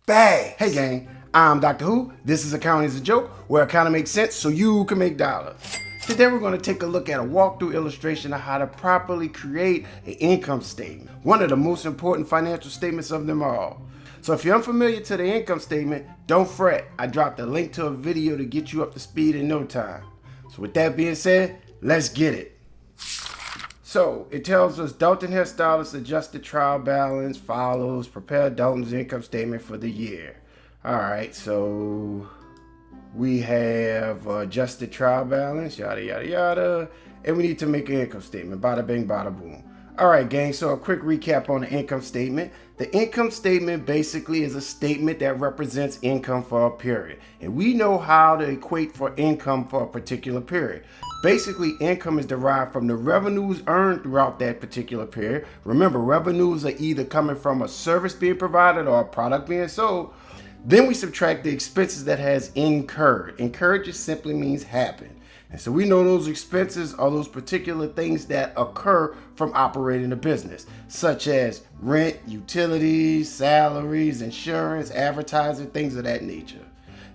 Bags. Hey gang, I'm Dr. Who. This is Accounting is a Joke, where accounting makes sense so you can make dollars. Today we're going to take a look at a walkthrough illustration of how to properly create an income statement, one of the most important financial statements of them all. So if you're unfamiliar to the income statement, don't fret. I dropped a link to a video to get you up to speed in no time. So with that being said, let's get it. So it tells us Dalton Hairstylist adjusted trial balance follows prepare Dalton's income statement for the year. All right, so we have adjusted trial balance, yada, yada, yada. And we need to make an income statement, bada bing, bada boom. All right, gang, so a quick recap on the income statement. The income statement basically is a statement that represents income for a period. And we know how to equate for income for a particular period. Basically, income is derived from the revenues earned throughout that particular period. Remember, revenues are either coming from a service being provided or a product being sold. Then we subtract the expenses that has incurred. Incurred just simply means happen. And so we know those expenses are those particular things that occur from operating a business, such as rent, utilities, salaries, insurance, advertising, things of that nature.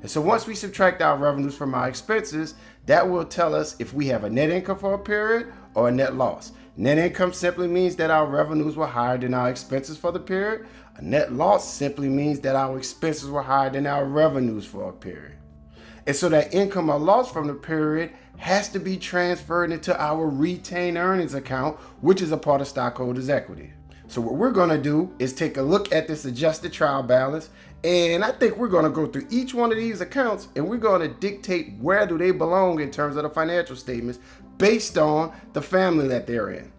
And so once we subtract our revenues from our expenses, that will tell us if we have a net income for a period or a net loss. Net income simply means that our revenues were higher than our expenses for the period. A net loss simply means that our expenses were higher than our revenues for a period. And so that income or loss from the period has to be transferred into our retained earnings account, which is a part of stockholders' equity. So what we're going to do is take a look at this adjusted trial balance, and I think we're going to go through each one of these accounts and we're going to dictate where do they belong in terms of the financial statements based on the family that they're in.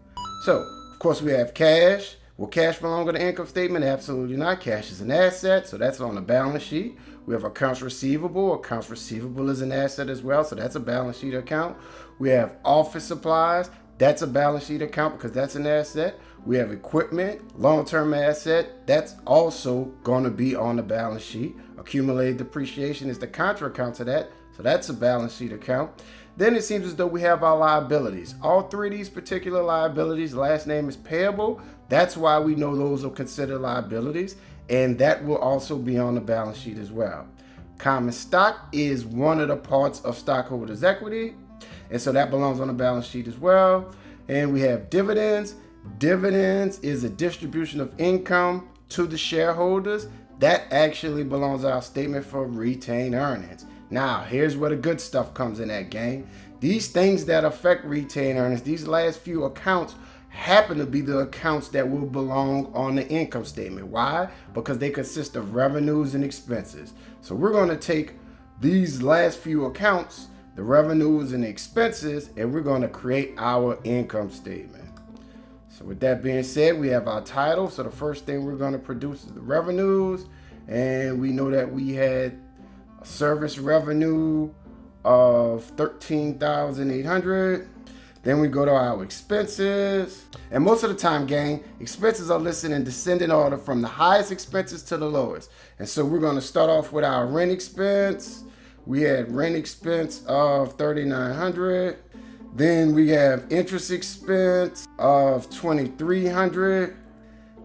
So, of course, we have cash. Will cash belong on the income statement? Absolutely not. Cash is an asset, so that's on the balance sheet. We have accounts receivable. Accounts receivable is an asset as well, so that's a balance sheet account. We have office supplies. That's a balance sheet account because that's an asset. We have equipment, long-term asset. That's also going to be on the balance sheet. Accumulated depreciation is the contra account to that, so that's a balance sheet account. Then it seems as though we have our liabilities. All three of these particular liabilities, last name is payable. That's why we know those are considered liabilities, and that will also be on the balance sheet as well. Common stock is one of the parts of stockholders' equity, and so that belongs on the balance sheet as well. And we have dividends. Dividends is a distribution of income to the shareholders. That actually belongs on our statement for retained earnings. Now, here's where the good stuff comes in at, gang. These things that affect retained earnings, these last few accounts happen to be the accounts that will belong on the income statement. Why? Because they consist of revenues and expenses. So we're going to take these last few accounts, the revenues and the expenses, and we're going to create our income statement. So with that being said, we have our title. So the first thing we're going to produce is the revenues, and we know that we had a service revenue of $13,800. Then we go to our expenses. And most of the time, gang, expenses are listed in descending order from the highest expenses to the lowest. And so we're going to start off with our rent expense. We had rent expense of $3,900. Then we have interest expense of $2,300.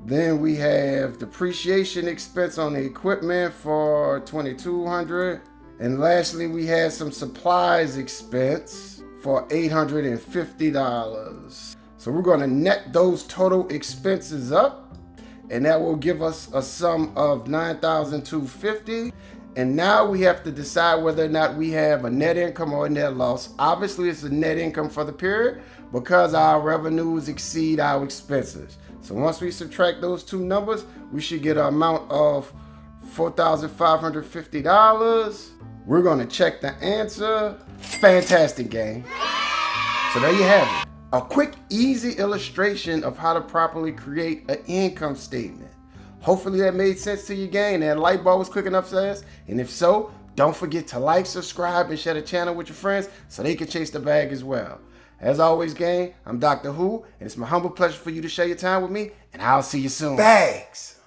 Then we have depreciation expense on the equipment for $2,200. And lastly, we had some supplies expense for $850. So we're going to net those total expenses up, and that will give us a sum of $9,250. And now we have to decide whether or not we have a net income or a net loss. Obviously, it's a net income for the period because our revenues exceed our expenses. So once we subtract those two numbers, we should get an amount of $4,550. We're going to check the answer. Fantastic, gang. So there you have it. A quick, easy illustration of how to properly create an income statement. Hopefully that made sense to you, gang, and that light bulb was quick enough for us. And if so, don't forget to like, subscribe, and share the channel with your friends so they can chase the bag as well. As always, gang, I'm Dr. Who, and it's my humble pleasure for you to share your time with me, and I'll see you soon. Bags!